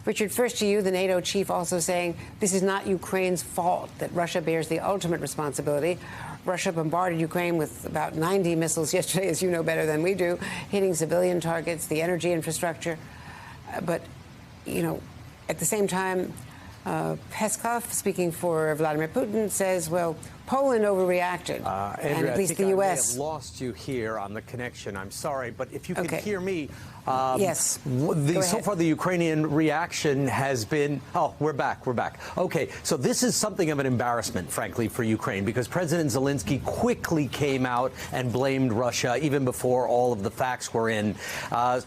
Richard, first to you, the NATO chief also saying this is not Ukraine's fault, that Russia bears the ultimate responsibility. Russia bombarded Ukraine with about 90 missiles yesterday, as you know better than we do, hitting civilian targets, the energy infrastructure. But, you know, at the same time, Peskov, speaking for Vladimir Putin, says, well, Poland overreacted, and at least the U.S. I may have lost you here on the connection. I'm sorry, but if you could hear me. Yes. So far, the Ukrainian reaction has been, oh, we're back. Okay, so this is something of an embarrassment, frankly, for Ukraine, because President Zelensky quickly came out and blamed Russia, even before all of the facts were in. The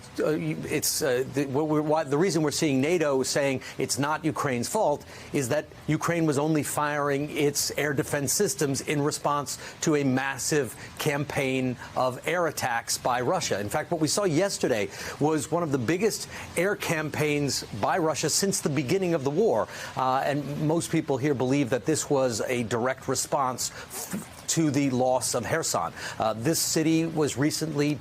reason we're seeing NATO saying it's not Ukraine's fault is that Ukraine was only firing its air defense systems in response to a massive campaign of air attacks by Russia. In fact, what we saw yesterday was one of the biggest air campaigns by Russia since the beginning of the war. And most people here believe that this was a direct response to the loss of Kherson. This city was recently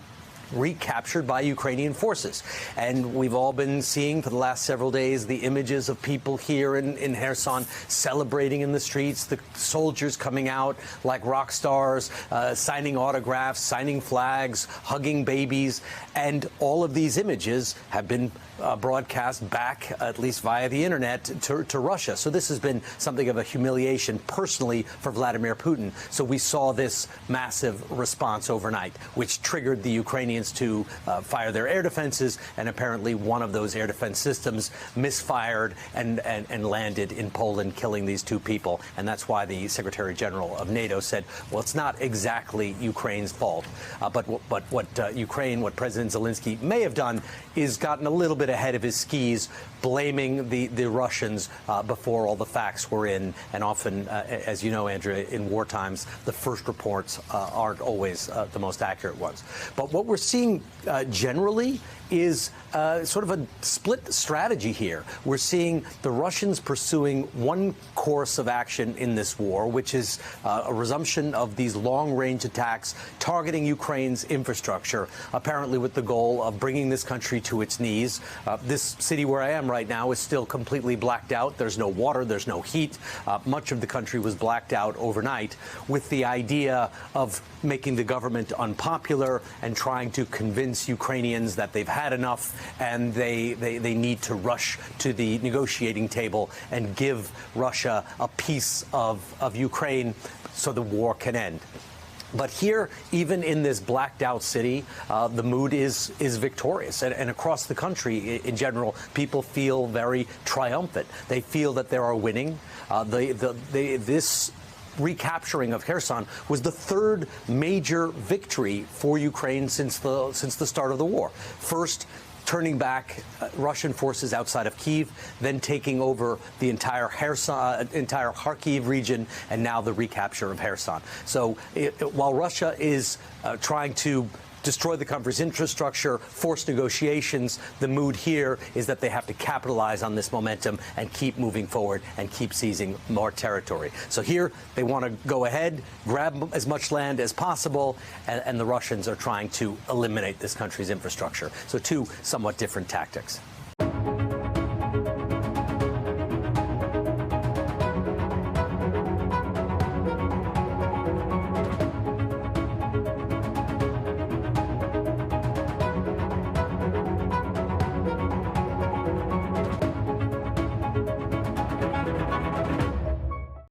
recaptured by Ukrainian forces. And we've all been seeing for the last several days the images of people here in Kherson celebrating in the streets, the soldiers coming out like rock stars, signing autographs, signing flags, hugging babies. And all of these images have been broadcast back, at least via the internet, to Russia. So this has been something of a humiliation personally for Vladimir Putin. So we saw this massive response overnight, which triggered the Ukrainians to fire their air defenses, and apparently one of those air defense systems misfired and landed in Poland, killing these two people. And that's why the Secretary General of NATO said, well, it's not exactly Ukraine's fault. But what President Zelensky may have done is gotten a little bit ahead of his skis, blaming the Russians before all the facts were in. And often, as you know, Andrea, in war times, the first reports aren't always the most accurate ones. But what we're seeing generally is sort of a split strategy here. We're seeing the Russians pursuing one course of action in this war, which is a resumption of these long-range attacks targeting Ukraine's infrastructure, apparently with the goal of bringing this country to its knees. This city where I am right now is still completely blacked out. There's no water, there's no heat. Much of the country was blacked out overnight with the idea of making the government unpopular and trying to convince Ukrainians that they've had enough and they need to rush to the negotiating table and give Russia a piece of Ukraine so the war can end. But here, even in this blacked out city, the mood is victorious. And across the country, in general, people feel very triumphant. They feel that they are winning. This recapturing of Kherson was the third major victory for Ukraine since the start of the war. First, turning back Russian forces outside of Kyiv, then taking over the entire Kharkiv region, and now the recapture of Kherson. So while Russia is trying to destroy the country's infrastructure, force negotiations, the mood here is that they have to capitalize on this momentum and keep moving forward and keep seizing more territory. So here they want to go ahead, grab as much land as possible, and the Russians are trying to eliminate this country's infrastructure. So two somewhat different tactics.